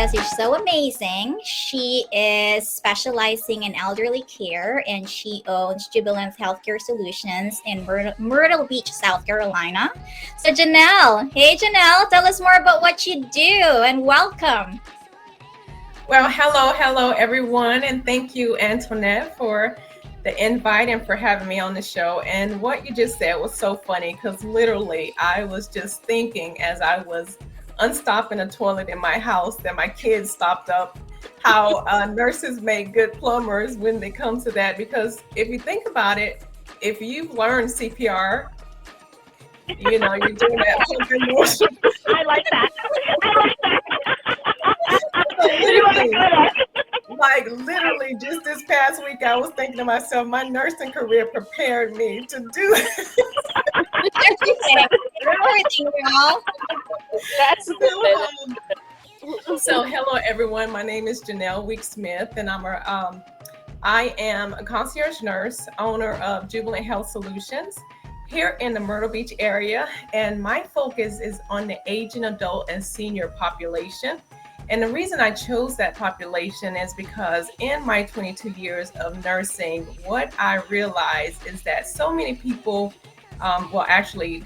because she's so amazing. She is specializing in elderly care and she owns Jubilant Healthcare Solutions in Myrtle Beach, South Carolina. So, Janelle, hey Janelle, tell us more about what you do and welcome. Well, hello, everyone, and thank you, Antoinette, for the invite and for having me on the show. And what you just said was so funny because literally I was just thinking as I was unstopping a toilet in my house that my kids stopped up how nurses make good plumbers when they come to that. Because if you think about it, if you've learned CPR, you're doing that pumping motion. I like that. I like that. So You are literally, good at it. like literally just this past week, I was thinking to myself, my nursing career prepared me to do Everything, everything, y'all. That's it. So hello everyone. My name is Janell Weeks-Smith, and I am a concierge nurse, owner of Jubilant Health Solutions here in the Myrtle Beach area, and my focus is on the aging adult and senior population. And the reason I chose that population is because in my 22 years of nursing, what I realized is that so many people, actually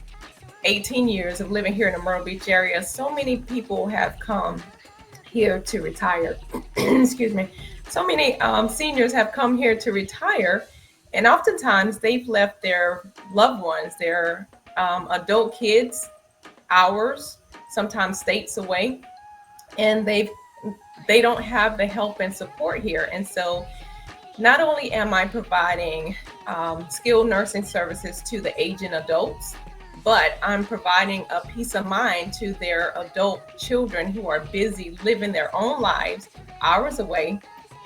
18 years of living here in the Myrtle Beach area, so many people have come here to retire. Excuse me. So many seniors have come here to retire, and oftentimes they've left their loved ones, their adult kids, hours, sometimes states away, and they don't have the help and support here. And so not only am I providing skilled nursing services to the aging adults, but I'm providing a peace of mind to their adult children who are busy living their own lives hours away.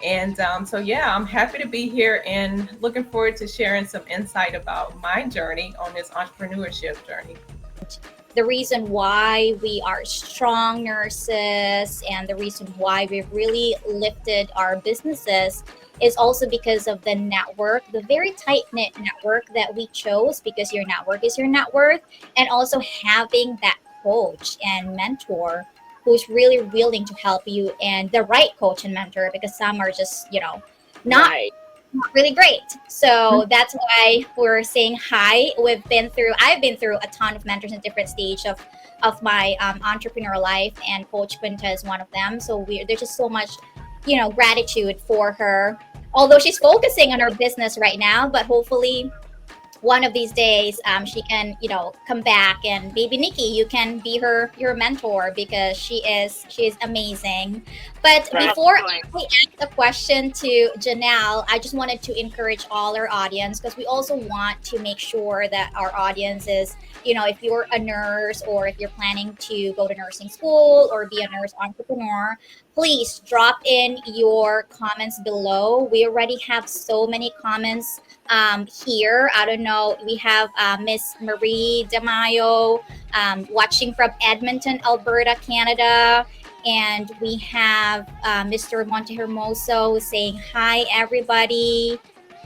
And I'm happy to be here and looking forward to sharing some insight about my journey on this entrepreneurship journey. The reason why we are strong nurses and the reason why we've really lifted our businesses is also because of the network, the very tight knit network that we chose, because your network is your net worth, and also having that coach and mentor who's really willing to help you, and the right coach and mentor, because some are just, not right. not really great. So that's why we're saying hi. I've been through a ton of mentors in different stage of my entrepreneur life, and Coach Quinta is one of them. So there's just so much, gratitude for her. Although she's focusing on her business right now, but hopefully one of these days she can come back, and baby Nikki, you can be your mentor, because she is amazing. But before I ask a question to Janelle, I just wanted to encourage all our audience, because we also want to make sure that our audience is, if you're a nurse or if you're planning to go to nursing school or be a nurse entrepreneur, please drop in your comments below. We already have so many comments here. I don't know. We have Miss Marie DeMayo watching from Edmonton, Alberta, Canada. And we have Mr. Montehermoso saying, hi, everybody.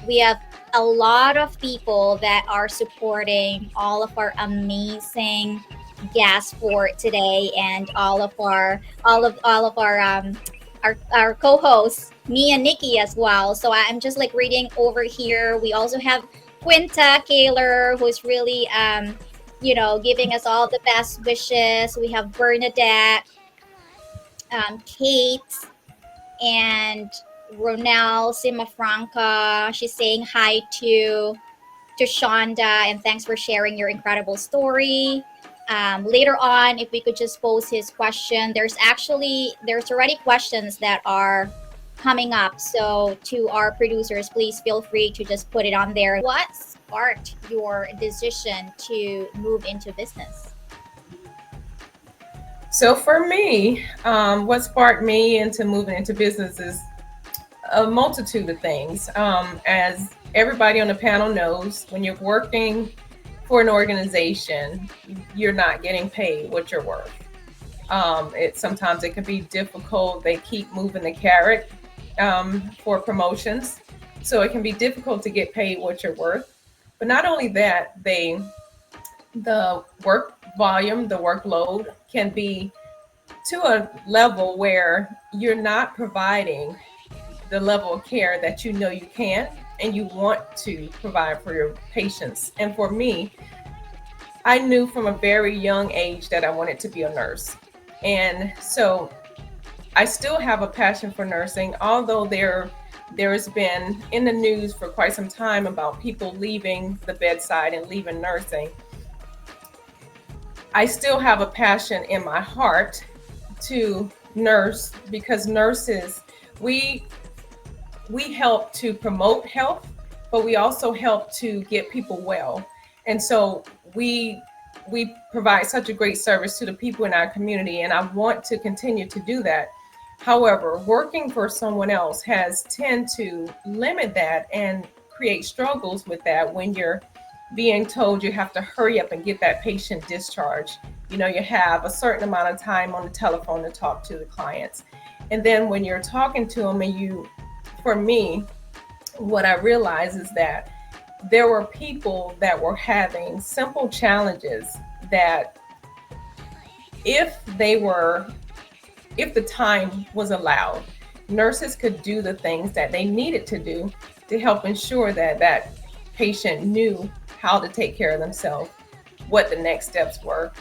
We have a lot of people that are supporting all of our amazing guests for today, and all of our our co-hosts, me and Nikki as well. So I'm just like reading over here. We also have Quinta Kaler, who's really giving us all the best wishes. We have Bernadette, Kate, and Ronelle Simafranca. She's saying hi to Shonda, and thanks for sharing your incredible story. Later on, if we could just pose his question, there's already questions that are coming up. So to our producers, please feel free to just put it on there. What sparked your decision to move into business? So for me, what sparked me into moving into business is a multitude of things. As everybody on the panel knows, when you're working for an organization, you're not getting paid what you're worth. Sometimes it can be difficult. They keep moving the carrot for promotions, so it can be difficult to get paid what you're worth. But not only that, the work volume, the workload can be to a level where you're not providing the level of care that you know you can and you want to provide for your patients. And for me, I knew from a very young age that I wanted to be a nurse. And so I still have a passion for nursing, although there's been in the news for quite some time about people leaving the bedside and leaving nursing. I still have a passion in my heart to nurse, because nurses, we help to promote health, but we also help to get people well. And so we provide such a great service to the people in our community, and I want to continue to do that. However, working for someone else has tend to limit that and create struggles with that when you're being told you have to hurry up and get that patient discharged. You have a certain amount of time on the telephone to talk to the clients. And then when you're talking to them for me, what I realized is that there were people that were having simple challenges that if the time was allowed, nurses could do the things that they needed to do to help ensure that that patient knew how to take care of themselves, what the next steps were.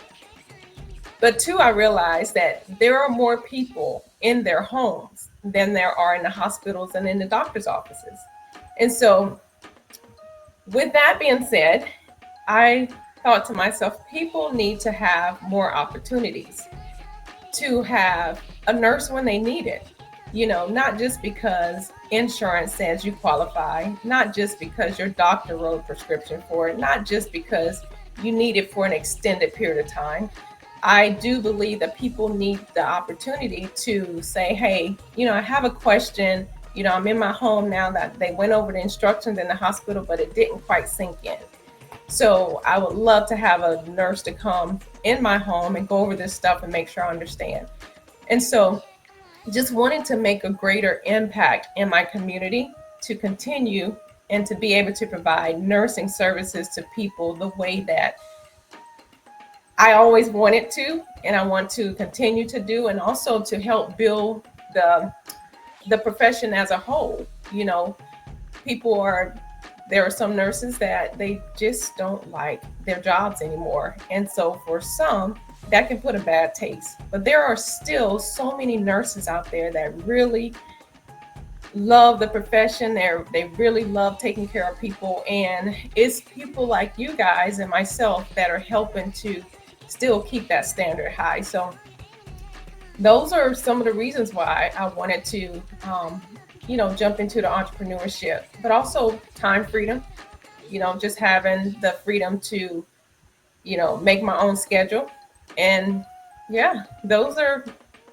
But two, I realized that there are more people in their homes than there are in the hospitals and in the doctor's offices. And so with that being said, I thought to myself, people need to have more opportunities to have a nurse when they need it. Not just because insurance says you qualify, not just because your doctor wrote a prescription for it, not just because you need it for an extended period of time. I do believe that people need the opportunity to say, hey, I have a question. I'm in my home now, that they went over the instructions in the hospital, but it didn't quite sink in. So I would love to have a nurse to come in my home and go over this stuff and make sure I understand. And so just wanting to make a greater impact in my community, to continue and to be able to provide nursing services to people the way that I always wanted to, and I want to continue to do, and also to help build the profession as a whole. There are some nurses that they just don't like their jobs anymore. And so for some, that can put a bad taste. But there are still so many nurses out there that really love the profession. They really love taking care of people. And it's people like you guys and myself that are helping to still keep that standard high. So those are some of the reasons why I wanted to jump into the entrepreneurship, but also time freedom, just having the freedom to, make my own schedule. And yeah, those are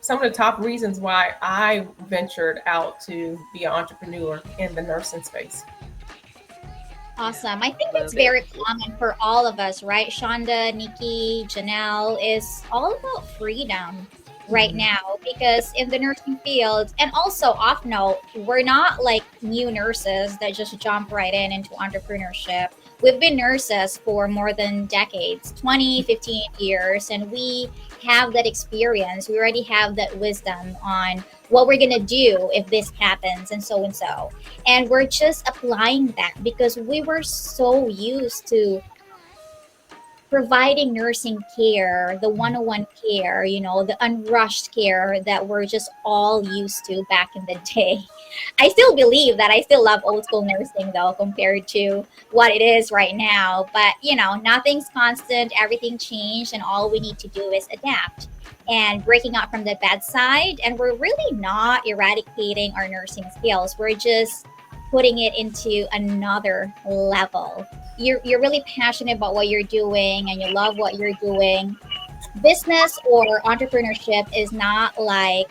some of the top reasons why I ventured out to be an entrepreneur in the nursing space. Awesome. I think it's very common for all of us, right? Shonda, Nikki, Janelle, is all about freedom right now, because in the nursing field, and also off note, we're not like new nurses that just jump right into entrepreneurship. We've been nurses for more than decades, 20, 15 years, and we have that experience. We already have that wisdom on what we're going to do if this happens and so and so. And we're just applying that because we were so used to providing nursing care, the one-on-one care, the unrushed care that we're just all used to back in the day. I still believe that I still love old school nursing though, compared to what it is right now. But, nothing's constant, everything changed, and all we need to do is adapt and breaking out from the bedside. And we're really not eradicating our nursing skills. We're just putting it into another level. You're really passionate about what you're doing and you love what you're doing. Business or entrepreneurship is not like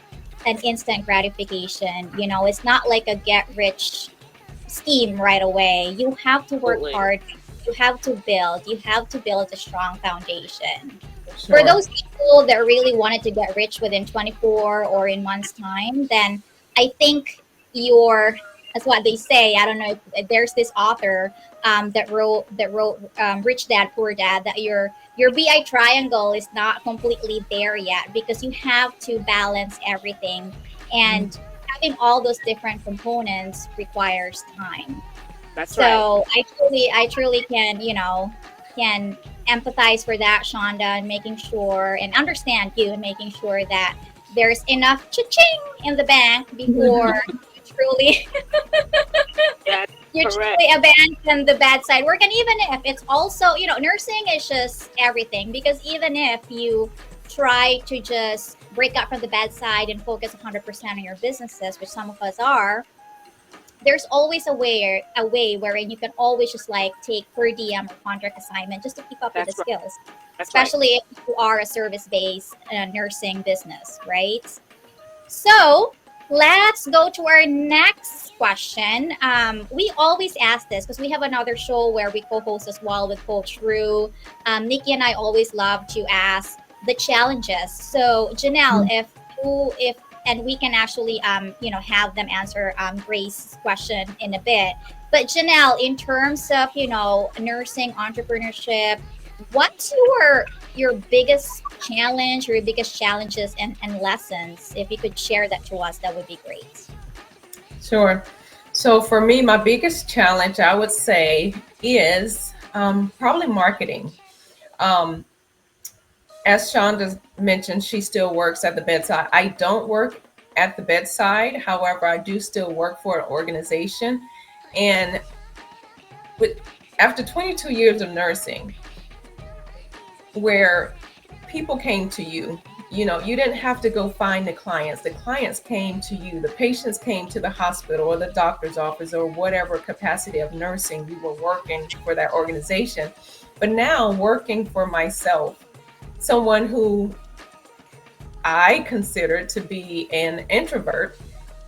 an instant gratification. It's not like a get rich scheme right away. You have to work hard. You have to build a strong foundation. Sure. For those people that really wanted to get rich within 24 or in months time, then I think your That's what they say. I don't know if there's this author that wrote Rich Dad Poor Dad, that your BI triangle is not completely there yet, because you have to balance everything, and having all those different components requires time. That's right. So I truly can, can empathize for that, Shonda, and making sure and understand you, and making sure that there's enough cha-ching in the bank before you truly That's you correct. truly abandon the bedside work. And even if it's also, nursing is just everything, because even if you try to just break out from the bedside and focus 100% on your businesses, which some of us are, there's always a way wherein you can always just like take per diem or contract assignment just to keep up with the That's right. skills, That's right. especially if you are a service-based nursing business, right? So let's go to our next question. We always ask this because we have another show where we co-host as well with Coach Rue. Nikki and I always love to ask the challenges. So Janelle, if and we can actually have them answer Grace's question in a bit. But Janelle, in terms of nursing entrepreneurship, what's your biggest challenge or your biggest challenges and lessons? If you could share that to us, that would be great. Sure. So for me, my biggest challenge, I would say, is probably marketing. Um, as Shonda mentioned, she still works at the bedside. I don't work at the bedside. However, I do still work for an organization. And with after 22 years of nursing, where people came to you, you didn't have to go find the clients came to you, the patients came to the hospital or the doctor's office or whatever capacity of nursing you were working for that organization. But now working for myself, someone who I consider to be an introvert,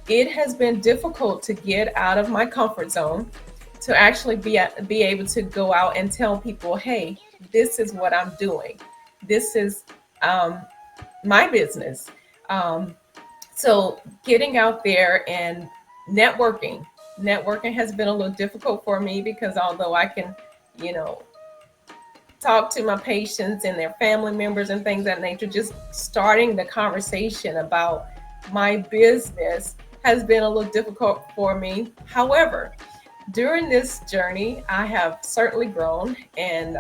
it has been difficult to get out of my comfort zone, to actually be able to go out and tell people, hey, this is what I'm doing. This is my business. Um, so getting out there and networking has been a little difficult for me, because although I can, you know, talk to my patients and their family members and things of that nature, just starting the conversation about my business has been a little difficult for me. However, during this journey, I have certainly grown, and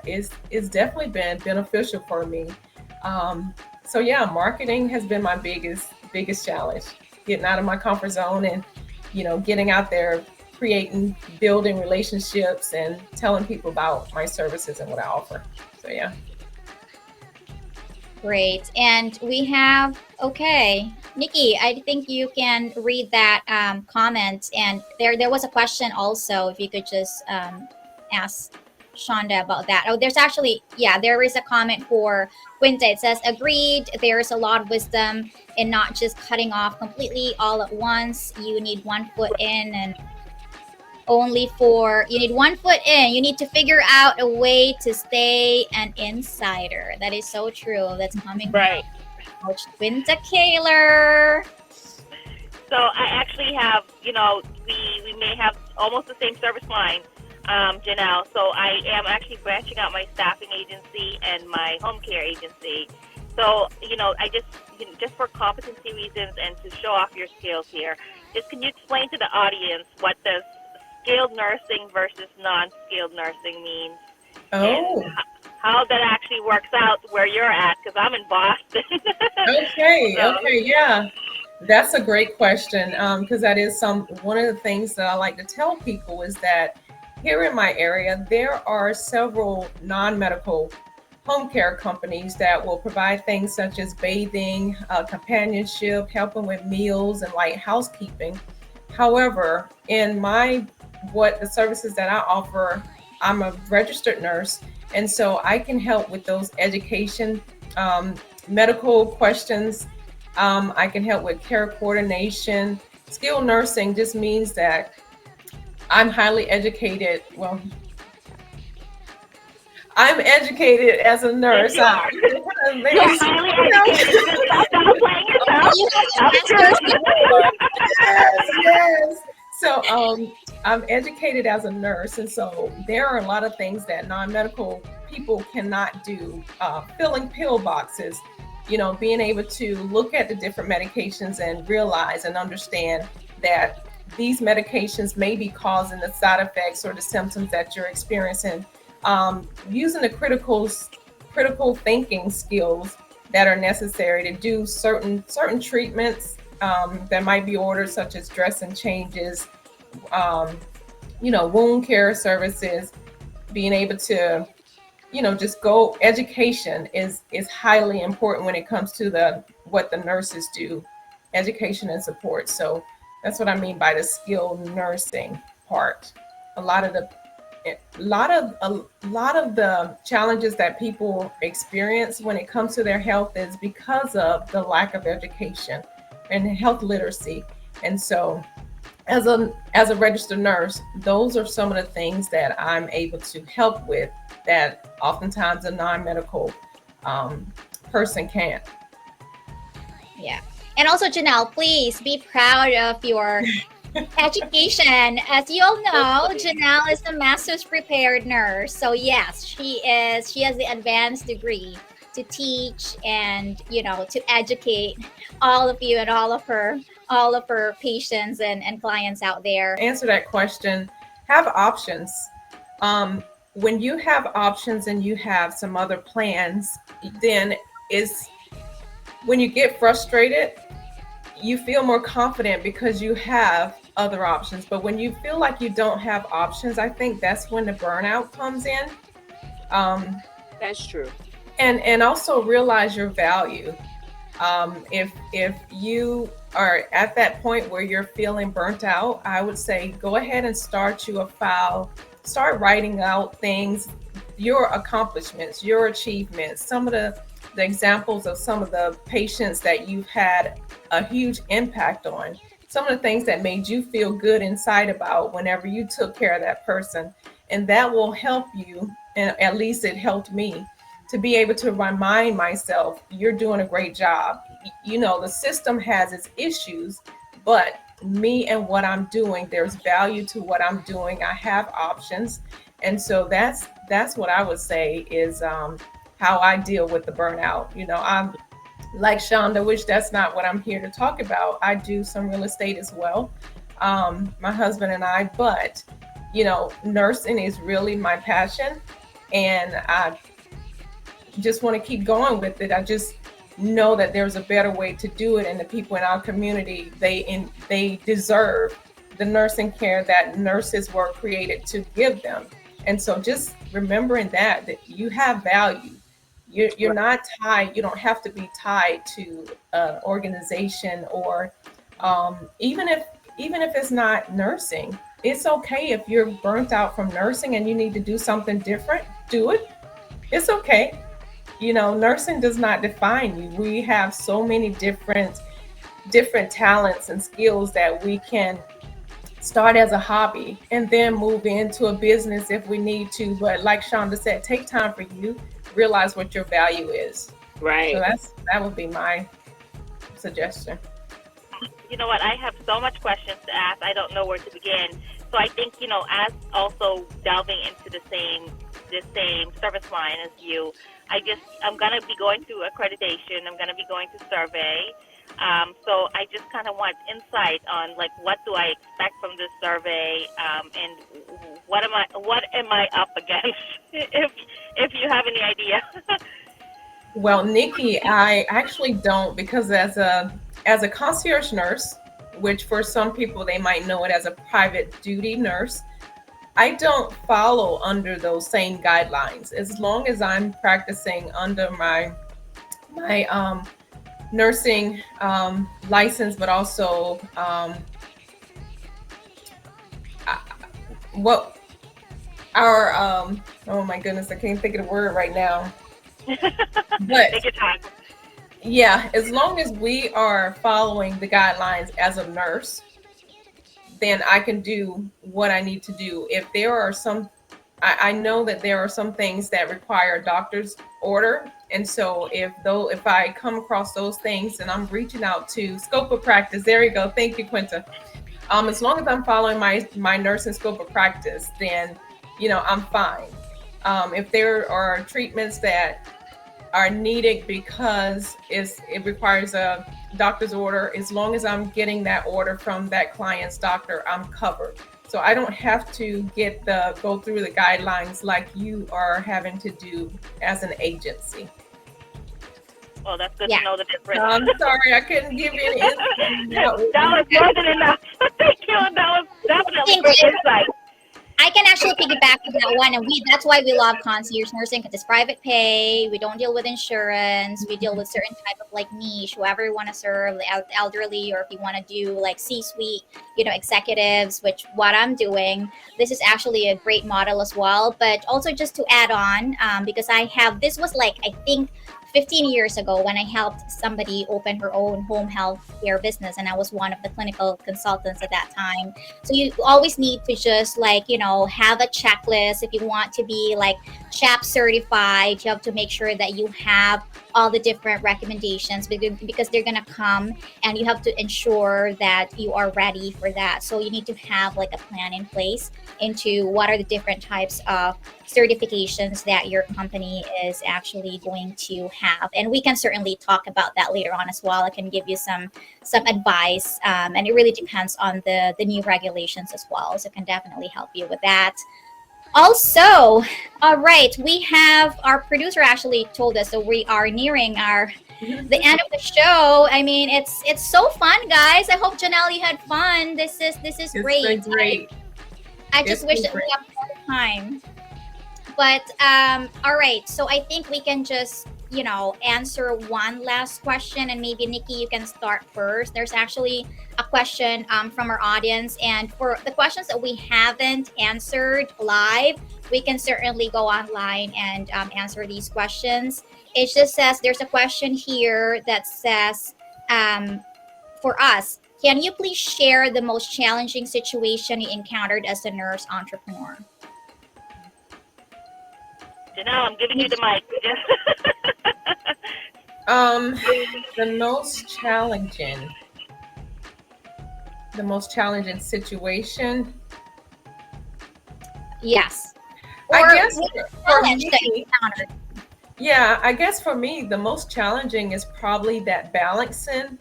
it's definitely been beneficial for me. So yeah, marketing has been my biggest challenge, getting out of my comfort zone and getting out there, creating, building relationships, and telling people about my services and what I offer. So yeah. Great. And we have, okay, Nikki, I think you can read that comment. And there was a question also, if you could just ask Shonda about that. Oh, there's actually, yeah, there is a comment for Quinta. It says, agreed, there's a lot of wisdom in not just cutting off completely all at once. You need one foot in and you need one foot in. You need to figure out a way to stay an insider. That is so true. That's coming Right. from Coach Quinta Kaler. So I actually have, we may have almost the same service line, Janelle. So I am actually branching out my staffing agency and my home care agency. So, I just for competency reasons and to show off your skills here, can you explain to the audience what does skilled nursing versus non-skilled nursing means? Oh, And how that actually works out where you're at, because I'm in Boston. okay, So, okay, yeah. That's a great question, because that is one of the things that I like to tell people is that here in my area, there are several non-medical home care companies that will provide things such as bathing, companionship, helping with meals, and light housekeeping. However, what the services that I offer, I'm a registered nurse, and so I can help with those education, medical questions. I can help with care coordination. Skilled nursing just means that I'm highly educated. Well, I'm educated as a nurse. yes, you are. You're highly educated. Just stop downplaying You have a That's master's good. Yes. So I'm educated as a nurse, and so there are a lot of things that non-medical people cannot do. Filling pill boxes, being able to look at the different medications and realize and understand that these medications may be causing the side effects or the symptoms that you're experiencing. Using the critical thinking skills that are necessary to do certain treatments that might be ordered, such as dressing changes, wound care services, being able to, just go. Education is highly important when it comes to what the nurses do, education and support. So that's what I mean by the skilled nursing part. A lot of the the challenges that people experience when it comes to their health is because of the lack of education and health literacy. And so as a registered nurse, those are some of the things that I'm able to help with that oftentimes a non-medical person can't. Yeah. And also, Janelle, please be proud of your education. As you all know, Janelle is a master's prepared nurse. So yes, she is. She has the advanced degree to teach and to educate all of you and all of her patients and clients out there. Answer that question. Have options. When you have options and you have some other plans, then is when you get frustrated, you feel more confident because you have other options. But when you feel like you don't have options, I think that's when the burnout comes in. That's true. And also realize your value. If you are at that point where you're feeling burnt out, I would say go ahead and start you a file. Start writing out things, your accomplishments, your achievements, some of the examples of some of the patients that you've had a huge impact on, some of the things that made you feel good inside about whenever you took care of that person. And that will help you, and at least it helped me, to be able to remind myself, you're doing a great job. The system has its issues, but me and what I'm doing, there's value to what I'm doing. I have options. And so that's what I would say is how I deal with the burnout. I'm like Shonda, which that's not what I'm here to talk about. I do some real estate as well, my husband and I, but nursing is really my passion, and I just want to keep going with it. I just know that there's a better way to do it, and the people in our community, they deserve the nursing care that nurses were created to give them. And so just remembering that you have value. You're not tied. You don't have to be tied to an organization, or even if it's not nursing, it's okay if you're burnt out from nursing and you need to do something different. Do it. It's okay. Nursing does not define you. We have so many different talents and skills that we can start as a hobby and then move into a business if we need to. But like Shonda said, take time for you, realize what your value is. Right. So that would be my suggestion. You know what? I have so much questions to ask. I don't know where to begin. So I think, as also delving into the same service line as you, I'm going to be going through accreditation. I'm going to be going to survey. So I just kind of want insight on what do I expect from this survey, and what am I up against, if you have any idea. Well, Nikki, I actually don't, because as a concierge nurse, which for some people they might know it as a private duty nurse, I don't follow under those same guidelines. As long as I'm practicing under my nursing license, but also what our oh my goodness, I can't think of the word right now. But take your time. Yeah, as long as we are following the guidelines as a nurse, then I can do what I need to do. If there are some, I know that there are some things that require doctor's order. And so if I come across those things and I'm reaching out to scope of practice, there you go. Thank you, Quinta. As long as I'm following my nursing scope of practice, then, I'm fine. If there are treatments that are needed because it requires a doctor's order, as long as I'm getting that order from that client's doctor, I'm covered. So I don't have to go through the guidelines like you are having to do as an agency. Well, that's good to know the difference. I'm sorry, I couldn't give you any insight. That was more than enough. Thank you. That was definitely great insight. I can actually piggyback with that one, and that's why we love concierge nursing, because it's private pay. We don't deal with insurance. We deal with certain type of like niche, whoever you want to serve, the elderly, or if you want to do like C-suite, executives, which what I'm doing. This is actually a great model as well. But also just to add on, because this was like, I think 15 years ago when I helped somebody open her own home health care business, and I was one of the clinical consultants at that time. So you always need to just have a checklist. If you want to be like CHAP certified, you have to make sure that you have all the different recommendations because they're going to come, and you have to ensure that you are ready for that. So you need to have like a plan in place into what are the different types of certifications that your company is actually going to have. And we can certainly talk about that later on as well. I can give you some advice, and it really depends on the new regulations as well. So it can definitely help you with that. Also, all right, we have our producer actually told us, so we are nearing the end of the show. I mean, it's so fun, guys. I hope, Janelle, you had fun. This is great. It's been great. I just wish that we have more time. But all right, so I think we can just answer one last question, and maybe Nikki, you can start first. There's actually a question from our audience, and for the questions that we haven't answered live, we can certainly go online and answer these questions. It just says, there's a question here that says, for us, can you please share the most challenging situation you encountered as a nurse entrepreneur? Janelle, I'm giving you the mic. The most challenging situation. Yes. I guess I guess for me, the most challenging is probably that balancing,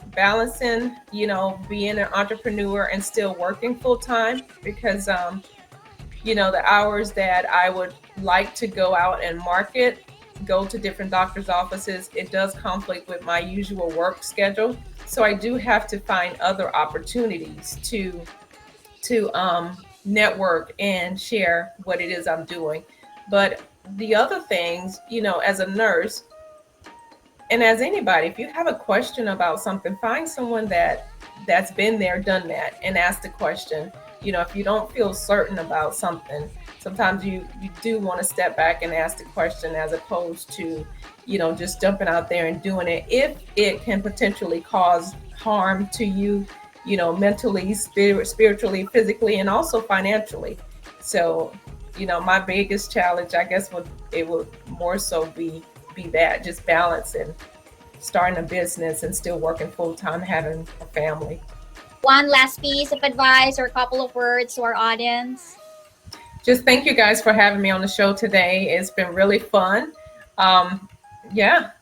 being an entrepreneur and still working full time, because the hours that I would like to go out and go to different doctor's offices, it does conflict with my usual work schedule. So I do have to find other opportunities to network and share what it is I'm doing. But the other things, as a nurse and as anybody, if you have a question about something, find someone that's been there, done that, and ask the question. If you don't feel certain about something, sometimes you do want to step back and ask the question, as opposed to, just jumping out there and doing it if it can potentially cause harm to you, mentally, spiritually, physically, and also financially. So, my biggest challenge, I guess, would more so be that, just balancing, starting a business and still working full time, having a family. One last piece of advice or a couple of words to our audience. Just thank you guys for having me on the show today. It's been really fun.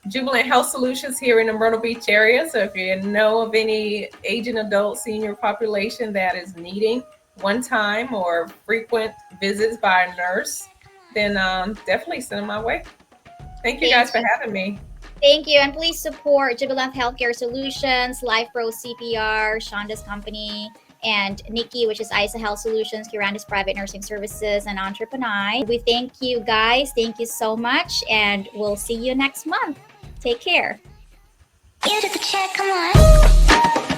Jubilant Health Solutions here in the Myrtle Beach area. So if you know of any aging adult senior population that is needing one-time or frequent visits by a nurse, then definitely send them my way. Thank you guys for having me. Thank you. And please support Jubilant Healthcare Solutions, Life Pro CPR, Shonda's company, and Nikki, which is ISA Health Solutions, Kiranda's Private Nursing Services, and Entrepreneur. We thank you guys. Thank you so much. And we'll see you next month. Take care. You took a check, come on.